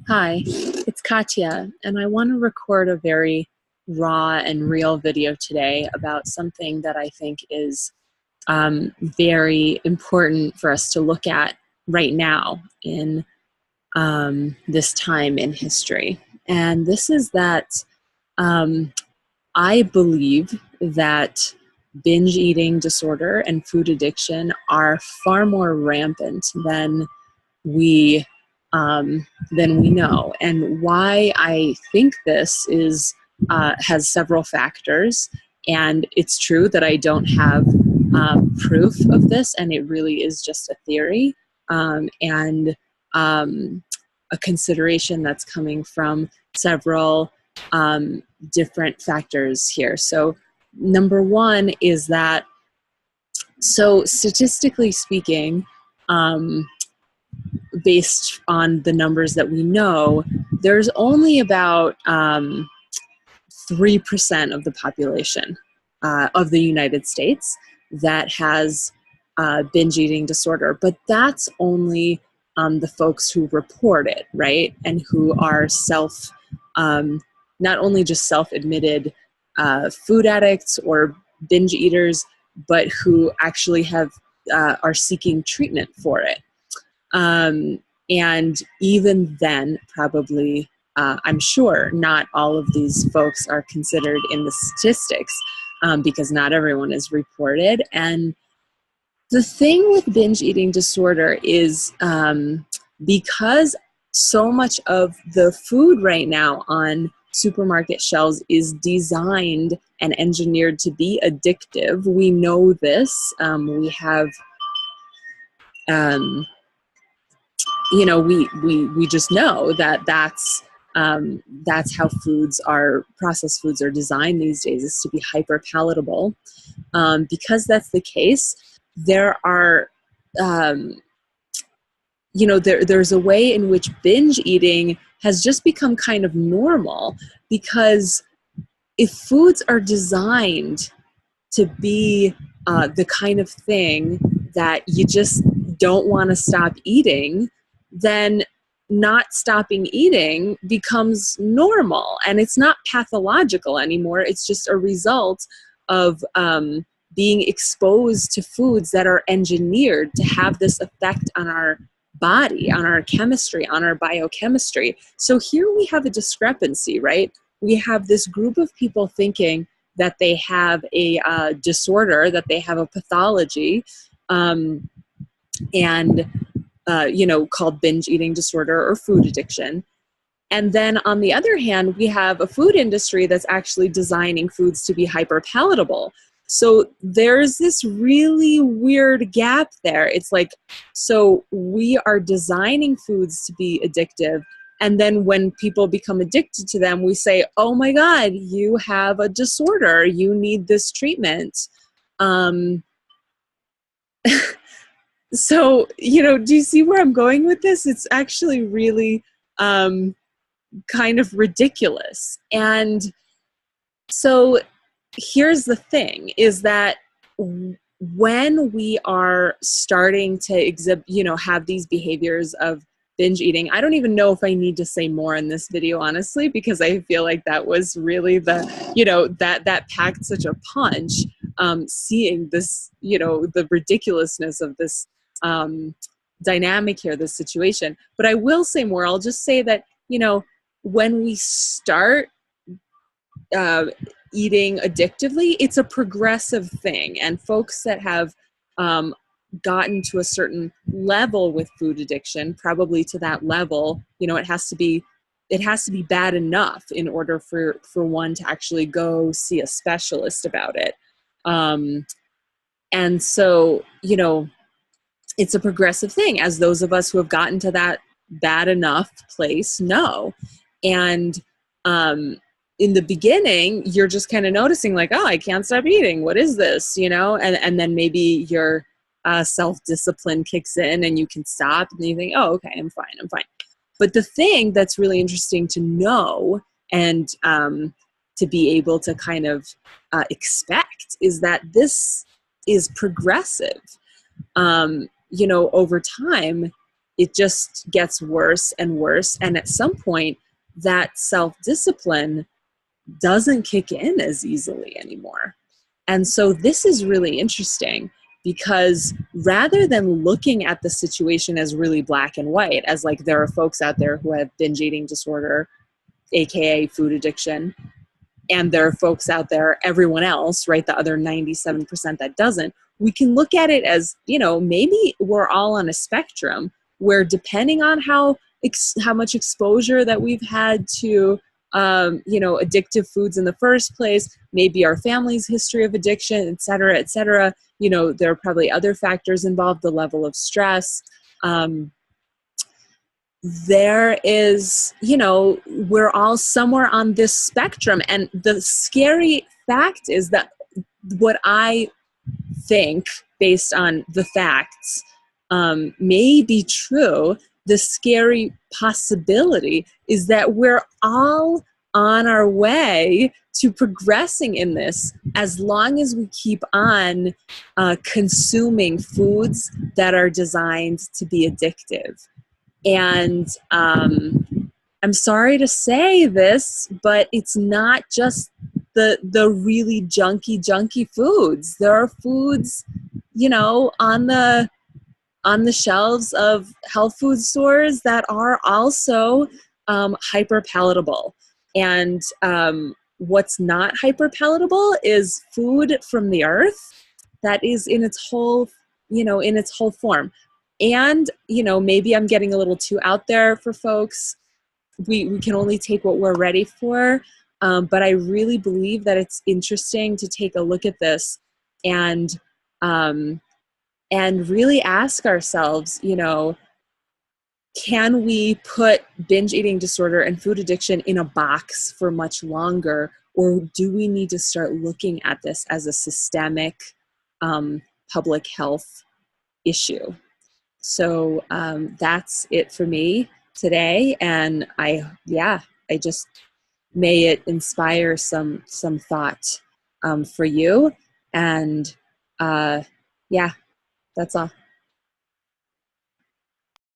Hi, it's Katya, and I want to record a very raw and real video today about something that I think is very important for us to look at right now in this time in history. And this is that um, I believe that binge eating disorder and food addiction are far more rampant we than we know. And why I think this is has several factors. And it's true that I don't have proof of this, and it really is just a theory and a consideration that's coming from several different factors here. So, number one is that, so statistically speaking, based on the numbers that we know, there's only about 3% of the population of the United States that has binge eating disorder. But that's only the folks who report it, right? And who are not only just self-admitted food addicts or binge eaters, but who actually are seeking treatment for it. And even then, probably, I'm sure not all of these folks are considered in the statistics because not everyone is reported. And the thing with binge eating disorder is because so much of the food right now on supermarket shelves is designed and engineered to be addictive. We know this. We have we just know that that's how processed foods are designed these days, is to be hyper palatable. Because that's the case, there are there's a way in which binge eating has just become kind of normal, because if foods are designed to be the kind of thing that you just don't want to stop eating, then not stopping eating becomes normal, and it's not pathological anymore. It's just a result of being exposed to foods that are engineered to have this effect on our body, on our chemistry, on our biochemistry. So here we have a discrepancy, right? We have this group of people thinking that they have a disorder, that they have a pathology, called binge eating disorder or food addiction. And then on the other hand, we have a food industry that's actually designing foods to be hyper palatable. So there's this really weird gap there. It's like, so we are designing foods to be addictive, and then when people become addicted to them, we say, oh my God, you have a disorder. You need this treatment. So, do you see where I'm going with this? It's actually really kind of ridiculous. And so here's the thing, is that when we are starting to have these behaviors of binge eating, I don't even know if I need to say more in this video, honestly, because I feel like that was really that packed such a punch, seeing this, the ridiculousness of this dynamic here, this situation. But I will say more. I'll just say that, when we start eating addictively, it's a progressive thing. And folks that have gotten to a certain level with food addiction, probably to that level, it has to be bad enough in order for one to actually go see a specialist about it. And so, it's a progressive thing, as those of us who have gotten to that bad enough place know. And in the beginning, you're just kind of noticing like, oh, I can't stop eating. What is this? And then maybe your self-discipline kicks in and you can stop, and you think, oh, okay, I'm fine. But the thing that's really interesting to know and to be able to kind of expect is that this is progressive. Over time, it just gets worse and worse. And at some point, that self-discipline doesn't kick in as easily anymore. And so this is really interesting, because rather than looking at the situation as really black and white, as like there are folks out there who have binge eating disorder, AKA food addiction, and there are folks out there, everyone else, right, the other 97% that doesn't, we can look at it as, maybe we're all on a spectrum where, depending on how much exposure that we've had to addictive foods in the first place, maybe our family's history of addiction, et cetera, there are probably other factors involved, the level of stress. There is, we're all somewhere on this spectrum. And the scary fact is that what I think, based on the facts, may be true. The scary possibility is that we're all on our way to progressing in this, as long as we keep on consuming foods that are designed to be addictive. And I'm sorry to say this, but it's not just the really junky foods. There are foods, on the shelves of health food stores that are also hyper palatable. And what's not hyper palatable is food from the earth that is in its whole form. And, maybe I'm getting a little too out there for folks. We can only take what we're ready for. But I really believe that it's interesting to take a look at this and really ask ourselves, can we put binge eating disorder and food addiction in a box for much longer? Or do we need to start looking at this as a systemic public health issue? So that's it for me today. And I just, may it inspire some thought for you. And that's all.